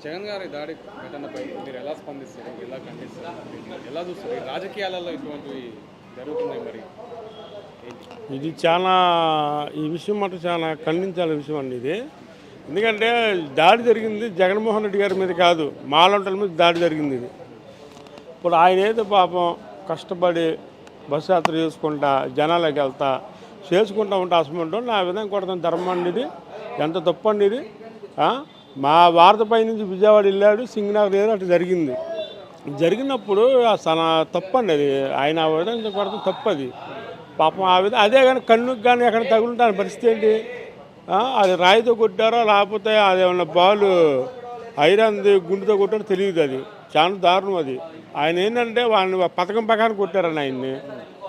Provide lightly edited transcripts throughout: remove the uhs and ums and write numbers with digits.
జగన్ గారి దాడి ఘటనపై మీరు ఎలా స్పందిస్తారు, ఎలా ఖండిస్తారు, ఎలా చూస్తారు? ఈ రాజకీయాలలో ఇటువంటివి జరుగుతున్నాయి మరి ఏంటి? ఇది చాలా ఈ విషయం మాట చాలా ఖండించాల విషయం అండి ఇది. ఎందుకంటే దాడి జరిగింది జగన్మోహన్ రెడ్డి గారి మీద కాదు, మాలంటల మీద దాడి జరిగింది ఇది. ఇప్పుడు ఆయన ఏదో పాపం కష్టపడి బస్సు యాత్ర చేసుకుంటా జనాలకు వెళ్తా చేసుకుంటా ఉంటే అసమంటూ నా విధంగా కొడతాను ధర్మం అండి ఇది. ఎంత తప్పు అండి ఇది. మా వారధపై నుంచి విజయవాడ వెళ్ళాడు, సింగనగర్ లేదు, అటు జరిగింది. జరిగినప్పుడు అసలు తప్పండి అది. ఆయన ఆ విధంగా కొడతాం తప్పది పాపం. ఆ విధంగా అదే కానీ కన్నుకు కానీ ఎక్కడ తగులుంటాను పరిస్థితి ఏంటి? అది రాయితో కొట్టారో లేకపోతే అదేమన్నా బాలు ఐరన్ది గుండుతో కొట్టారో తెలియదు. అది చాలా దారుణం అది. ఆయన ఏంటంటే వాళ్ళని పథకం ప్రకారం కొట్టారని ఆయన్ని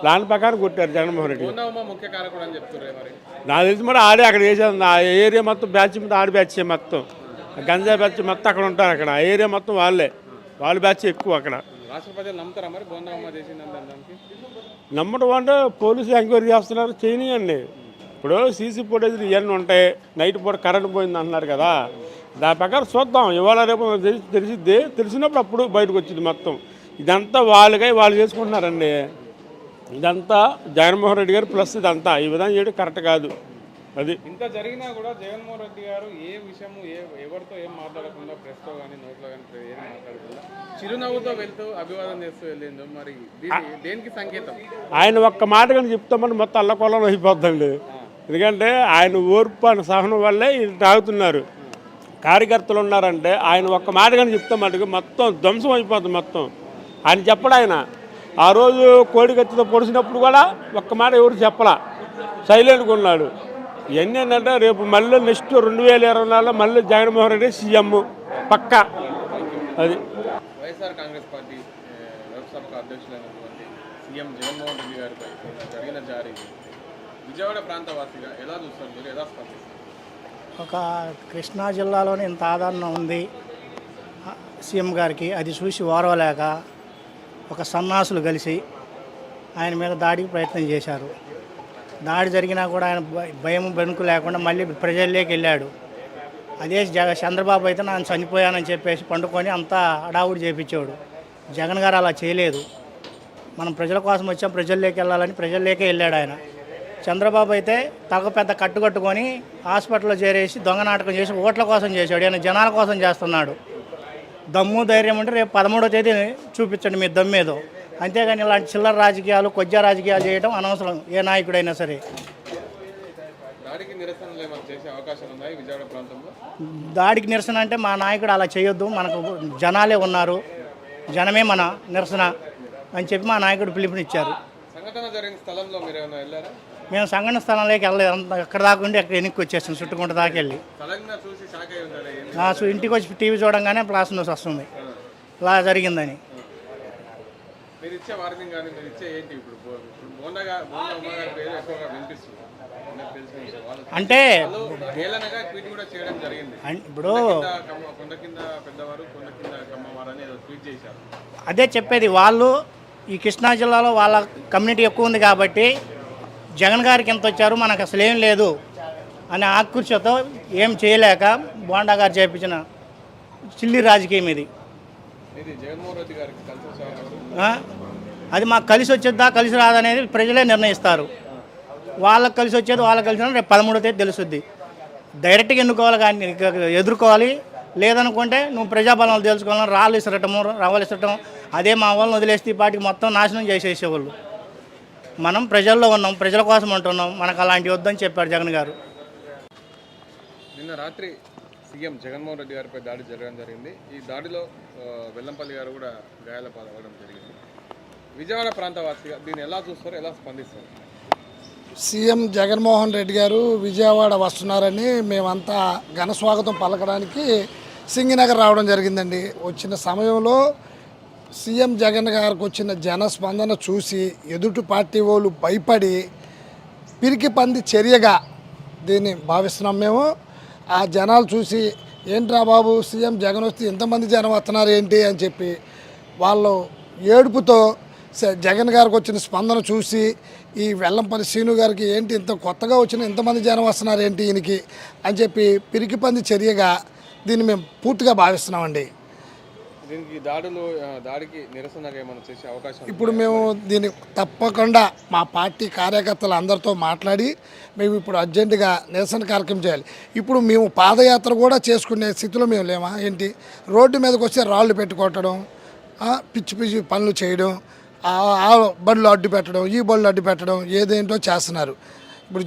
ప్లాన్ ప్రకారం కొట్టారు జగన్మోహన్ రెడ్డి. ముఖ్య కారకుడు అని చెప్తున్నారు మరి. నాకు తెలిసి మరి ఆడే అక్కడ వేసేది ఆ ఏరియా మొత్తం బ్యాచ్ మీద ఆడి బ్యాచ్ మొత్తం గంజా బ్యాచ్ మొత్తం అక్కడ ఉంటారు. అక్కడ ఆ ఏరియా మొత్తం వాళ్ళ బ్యాచ్ ఎక్కువ అక్కడ. రాష్ట్ర ప్రజలు నమ్ముతారా మరి బోండమ్మ చేసిందని? నమ్మడం అంటే పోలీసులు ఎంక్వైరీ చేస్తున్నారు, చేయనియండి. ఇప్పుడు సీసీ ఫుటేజ్లు ఇవన్నీ ఉంటాయి. నైట్ పూట కరెంట్ పోయింది అంటున్నారు కదా, దాని ప్రకారం చూద్దాం. ఇవాళ రేపు తెలిసిద్ది. తెలిసినప్పుడు అప్పుడు బయటకు వచ్చింది మొత్తం. ఇదంతా వాళ్ళు చేసుకుంటున్నారండి. ఇదంతా జగన్మోహన్ రెడ్డి గారు ప్లస్ ఇదంతా ఈ విధంగా చేయడం కరెక్ట్ కాదు. అది ఇంత జరిగినా కూడా జగన్మోహన్ రెడ్డి గారు ఏ విషయము ఎవరితో ఏం మాట్లాడకుండా ప్రెస్తో కానీ నోట్లో కానీ ఏం మాట్లాడకుండా చిరునవ్వుతో వెళ్తూ అభివాదం చేస్తూ వెళ్ళిండు. మరి దేనికి సంకేతం? ఆయన ఒక్క మాట కానీ చెప్తామని మొత్తం అల్లకొల్లం అయిపోద్దండి. ఎందుకంటే ఆయన ఓర్పు అని సహనం వల్లే ఇది తాగుతున్నారు. కార్యకర్తలు ఉన్నారంటే ఆయన ఒక్క మాట కానీ చెప్తామంటే మొత్తం ధ్వంసం అయిపోతుంది మొత్తం. ఆయన చెప్పడు. ఆయన ఆ రోజు కోడికత్తితో పొడిచినప్పుడు కూడా ఒక్క మాట ఎవరు చెప్పలా, సైలెంట్గా ఉన్నాడు. ఇవన్నీ ఏంటంటే రేపు మళ్ళీ నెక్స్ట్ 2024లో మళ్ళీ జగన్మోహన్ రెడ్డి సీఎం పక్క. అది వైఎస్ఆర్ కాంగ్రెస్ పార్టీ వ్యవస్థాపక అధ్యక్షులైనటువంటి సీఎం జగన్మోహన్ రెడ్డి గారిపై జరిగిన జారీ విజయవాడ ప్రాంతవాసిగా ఎలా చూస్తారు మీరు, ఎలా స్పందిస్తారు? ఒక కృష్ణా జిల్లాలోనే ఇంత ఆదరణ ఉంది సీఎం గారికి. అది చూసి ఓర్వలేక ఒక సన్నాసులు కలిసి ఆయన మీద దాడికి ప్రయత్నం చేశారు. దాడి జరిగినా కూడా ఆయన భయం బెనుకు లేకుండా మళ్ళీ ప్రజల్లోకి వెళ్ళాడు. అదే చంద్రబాబు అయితే నేను చనిపోయానని చెప్పేసి పండుకొని అంతా హడావుడి చేపించాడు. జగన్ గారు అలా చేయలేదు. మనం ప్రజల కోసం వచ్చాం, ప్రజల్లోకి వెళ్ళాలని ప్రజల్లోకే వెళ్ళాడు ఆయన. చంద్రబాబు అయితే తగ పెద్ద కట్టుకట్టుకొని హాస్పిటల్లో చేరేసి దొంగ నాటకం చేసి ఓట్ల కోసం చేశాడు. ఆయన జనాల కోసం చేస్తున్నాడు. దమ్ము ధైర్యం ఉంటే రేపు 13వ తేదీ చూపించండి మీ దమ్మేదో. అంతేగాని ఇలాంటి చిల్లర రాజకీయాలు కొద్దిగా రాజకీయాలు చేయడం అనవసరం ఏ నాయకుడైనా సరే. దాడికి నిరసన అంటే మా నాయకుడు అలా చేయొద్దు, మనకు జనాలే ఉన్నారు, జనమే మన నిరసన అని చెప్పి మా నాయకుడు పిలుపునిచ్చారు. మేము సంఘటన స్థలంలోకి వెళ్ళలేదు. ఎక్కడ దాకా ఉండి అక్కడ వెనక్కి వచ్చేసాం, చుట్టుకుంట దాకా వెళ్ళి ఇంటికి వచ్చి టీవీ చూడంగానే ప్లాస్ న్యూస్ వస్తుంది ఇలా జరిగిందని. అంటే ఇప్పుడు అదే చెప్పేది, వాళ్ళు ఈ కృష్ణా జిల్లాలో వాళ్ళ కమ్యూనిటీ ఎక్కువ ఉంది కాబట్టి జగన్ గారికి ఎంత వచ్చారు మనకు అసలు ఏం లేదు అనే ఆకృష్యతో ఏం చేయలేక బోండా గారు చేయించిన చిల్లి రాజకీయం ఇది. అది మాకు కలిసి వచ్చేద్దా కలిసి రాదనేది ప్రజలే నిర్ణయిస్తారు. వాళ్ళకి కలిసి వచ్చేది వాళ్ళకి కలిసి రేపు 13వ తేదీ తెలుస్తుంది. డైరెక్ట్గా ఎన్నుకోవాలి కానీ ఎదుర్కోవాలి. లేదనుకుంటే నువ్వు ప్రజాబలం తెలుసుకోవాలని రాళ్ళు ఇసరటము రవ్వలు ఇసరటం అదే మా వాళ్ళని వదిలేస్తే ఈ పార్టీకి మొత్తం నాశనం చేసేసేవాళ్ళు. మనం ప్రజల్లో ఉన్నాం, ప్రజల కోసం ఉంటున్నాం, మనకు అలాంటి వద్దని చెప్పారు జగన్ గారు. నిన్న రాత్రి సీఎం జగన్మోహన్ రెడ్డి గారిపై దాడి జరగడం జరిగింది. ఈ దాడిలో వెల్లంపల్లి గారు కూడా గాయాల పాలవడం జరిగింది. విజయవాడ ప్రాంతవాసిగా దీన్ని ఎలా చూస్తారు, ఎలా స్పందిస్తారు? సీఎం జగన్మోహన్ రెడ్డి గారు విజయవాడ వస్తున్నారని మేమంతా ఘన స్వాగతం పలకడానికి సింగనగర్ రావడం జరిగిందండి. వచ్చిన సమయంలో సీఎం జగన్ గారికి వచ్చిన జనస్పందన చూసి ఎదుటి పార్టీ వాళ్ళు భయపడి పిరికి పంది చర్యగా దీన్ని భావిస్తున్నాం మేము. ఆ జనాలు చూసి ఏంట్రా బాబు సీఎం జగన్ వస్తే ఇంతమంది జనం వస్తున్నారు ఏంటి అని చెప్పి వాళ్ళు ఏడుపుతో జగన్ గారికి వచ్చిన స్పందన చూసి ఈ వెల్లంపల్లి శ్రీను గారికి ఏంటి ఇంత కొత్తగా వచ్చిన ఇంతమంది జనం వస్తున్నారు ఏంటి ఈయనకి అని చెప్పి పిరికి పంది చర్యగా దీన్ని మేము పూర్తిగా భావిస్తున్నామండి. దీనికి దాడికి నిరసనగా ఏమైనా చేసే అవకాశం ఇప్పుడు మేము దీన్ని తప్పకుండా మా పార్టీ కార్యకర్తలు అందరితో మాట్లాడి మేము ఇప్పుడు అర్జెంటుగా నిరసన కార్యక్రమం చేయాలి. ఇప్పుడు మేము పాదయాత్ర కూడా చేసుకునే స్థితిలో మేము లేమా ఏంటి? రోడ్డు మీదకి వస్తే రాళ్ళు పెట్టుకోవటం, పిచ్చి పిచ్చి పనులు చేయడం, ఆ బళ్ళు అడ్డు పెట్టడం, ఈ బళ్ళు అడ్డు పెట్టడం ఏదేంటో చేస్తున్నారు. ఇప్పుడు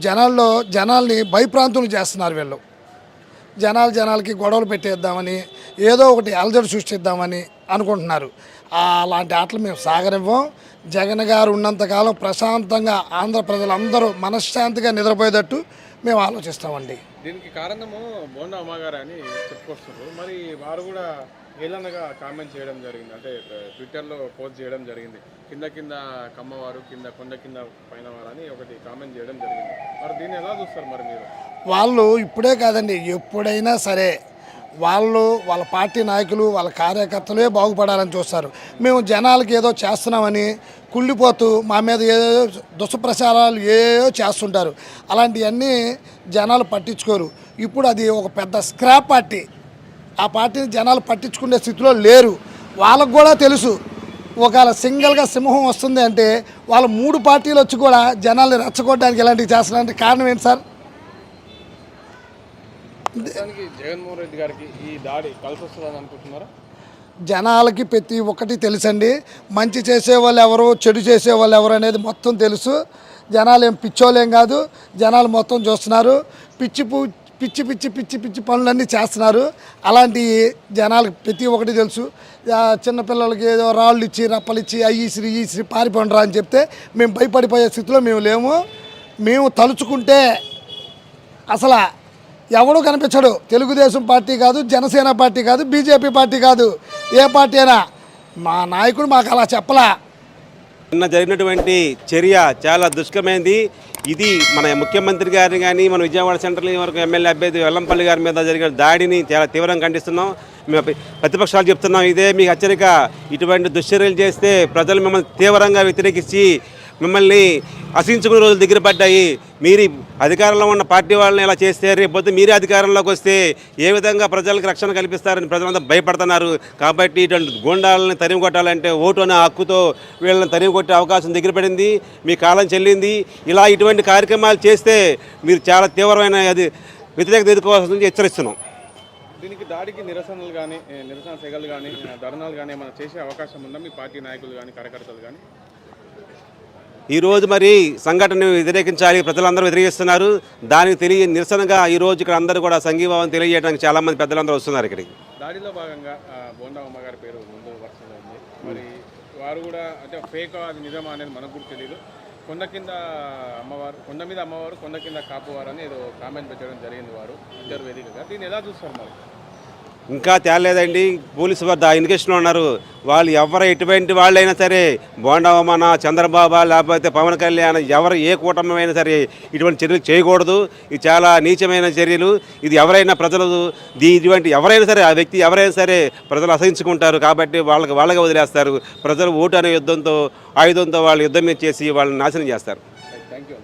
జనాల్ని భయప్రాంతులు చేస్తున్నారు వీళ్ళు. జనాలకి గొడవలు పెట్టేద్దామని, ఏదో ఒకటి అలజడి సృష్టిద్దామని అనుకుంటున్నారు. అలాంటి ఆటలు మేము సాగనివ్వం. జగన్ గారు ఉన్నంతకాలం ప్రశాంతంగా ఆంధ్ర ప్రజలందరూ మనశ్శాంతిగా నిద్రపోయేటట్టు మేము ఆలోచిస్తామండి. దీనికి కారణము బోండా అమ్మగారు అని చెప్పుకొస్తున్నారు. మరి వారు కూడా ఏలనగా కామెంట్ చేయడం జరిగింది, అంటే ట్విట్టర్లో పోస్ట్ చేయడం జరిగింది. కింద కమ్మవారు, కొండ కింద పైన వారు అని ఒకటి కామెంట్ చేయడం జరిగింది. మరి దీన్ని ఎలా చూస్తారు మరి మీరు? వాళ్ళు ఇప్పుడే కాదండి, ఎప్పుడైనా సరే వాళ్ళ పార్టీ నాయకులు, వాళ్ళ కార్యకర్తలే బాగుపడాలని చూస్తారు. మేము జనాలకి ఏదో చేస్తున్నామని కుళ్ళిపోతూ మా మీద ఏదో దుష్ప్రచారాలు ఏదో చేస్తుంటారు. అలాంటివన్నీ జనాలు పట్టించుకోరు. ఇప్పుడు అది ఒక పెద్ద స్క్రాప్ పార్టీ. ఆ పార్టీని జనాలు పట్టించుకునే స్థితిలో లేరు. వాళ్ళకు కూడా తెలుసు, ఒకవేళ సింగిల్గా సింహం వస్తుంది అంటే వాళ్ళు 3 పార్టీలు వచ్చి కూడా జనాల్ని రెచ్చగొట్టడానికి ఇలాంటివి చేస్తున్నారంటే కారణం ఏంటి సార్? జగన్మోహన్ రెడ్డి గారికి ఈ దాడి కలిసి వస్తుందని అనుకుంటున్నారా? జనాలకి ప్రతి ఒక్కటి తెలుసండి. మంచి చేసేవాళ్ళు ఎవరు, చెడు చేసేవాళ్ళు ఎవరు అనేది మొత్తం తెలుసు. జనాలు ఏం పిచ్చోలేం కాదు. జనాలు మొత్తం చూస్తున్నారు. పిచ్చి పనులన్నీ చేస్తున్నారు. అలాంటి జనాలకు ప్రతి ఒక్కటి తెలుసు. చిన్నపిల్లలకి ఏదో రాళ్ళు ఇచ్చి, రప్పలు ఇచ్చి, ఈసిరి పారిపోండిరా అని చెప్తే మేము భయపడిపోయే స్థితిలో మేము లేము. మేము తలుచుకుంటే అసలు ఎవడూ కనిపించడు. తెలుగుదేశం పార్టీ కాదు, జనసేన పార్టీ కాదు, బీజేపీ పార్టీ కాదు, ఏ పార్టీ అయినా మా నాయకుడు మాకు అలా చెప్పలా. నిన్న జరిగినటువంటి చర్య చాలా దుష్కరమైనది. ఇది మన ముఖ్యమంత్రి గారిని కానీ మన విజయవాడ సెంట్రల్ వరకు ఎమ్మెల్యే అభ్యర్థి వెల్లంపల్లి గారి మీద జరిగిన దాడిని చాలా తీవ్రంగా ఖండిస్తున్నాం. మేము ప్రతిపక్షాలు చెప్తున్నాం, ఇదే మీకు హెచ్చరిక. ఇటువంటి దుశ్చర్యలు చేస్తే ప్రజలు మిమ్మల్ని తీవ్రంగా వ్యతిరేకించి మిమ్మల్ని అసహించుకునే రోజులు దగ్గర పడ్డాయి. మీరు అధికారంలో ఉన్న పార్టీ వాళ్ళని ఇలా చేస్తే రేపొద్దు మీరే అధికారంలోకి వస్తే ఏ విధంగా ప్రజలకు రక్షణ కల్పిస్తారని ప్రజలంతా భయపడుతున్నారు. కాబట్టి ఇటువంటి గూండాలని తరిమి కొట్టాలంటే ఓటు అనే హక్కుతో వీళ్ళని తరిమి కొట్టే అవకాశం దగ్గర పడింది. మీ కాలం చెల్లింది. ఇలా ఇటువంటి కార్యక్రమాలు చేస్తే మీరు చాలా తీవ్రమైన వ్యతిరేకత ఎదుర్కోవాల్సింది హెచ్చరిస్తున్నాం. దీనికి దాడికి నిరసన సెగలు కానీ ధర్నాలు కానీ ఏమైనా చేసే అవకాశం ఉందా మీ పార్టీ నాయకులు కానీ కార్యకర్తలు కానీ? ఈరోజు మరి సంఘటనను వ్యతిరేకించాలి, ప్రజలందరూ వ్యతిరేకిస్తున్నారు. దానికి నిరసనగా ఈరోజు ఇక్కడ అందరూ కూడా సంఘీభావం తెలియజేయడానికి చాలామంది పెద్దలందరూ వస్తున్నారు ఇక్కడికి. దాడిలో భాగంగా బోండా అమ్మగారి పేరు ముందు వరుసలో ఉంది. మరి వారు కూడా అంటే ఫేక్ అది నిజమా అనేది మనకు కూడా తెలియదు. కొండ మీద అమ్మవారు కొండ కింద కాపువారు అని ఏదో కామెంట్ పెట్టడం జరిగింది వారు ఇద్దరు వేదికగా. దీన్ని ఎలా చూస్తారు మరి? ఇంకా తేలేదండి. పోలీసు వారు ఇన్వెస్టిగేషన్లో ఉన్నారు. వాళ్ళు ఎవరు ఎటువంటి వాళ్ళైనా సరే, బోండావమన, చంద్రబాబు లేకపోతే పవన్ కళ్యాణ్, ఎవరు ఏ కూటమి అయినా సరే ఇటువంటి చర్యలు చేయకూడదు. ఇది చాలా నీచమైన చర్యలు. ఇది ఎవరైనా ప్రజలు ఇటువంటి ఎవరైనా సరే, ఆ వ్యక్తి ఎవరైనా సరే ప్రజలు అసహించుకుంటారు. కాబట్టి వాళ్ళగా వదిలేస్తారు. ప్రజలు ఓటు అనే ఆయుధంతో వాళ్ళు యుద్ధం మీద చేసి వాళ్ళని నాశనం చేస్తారు. Thank you.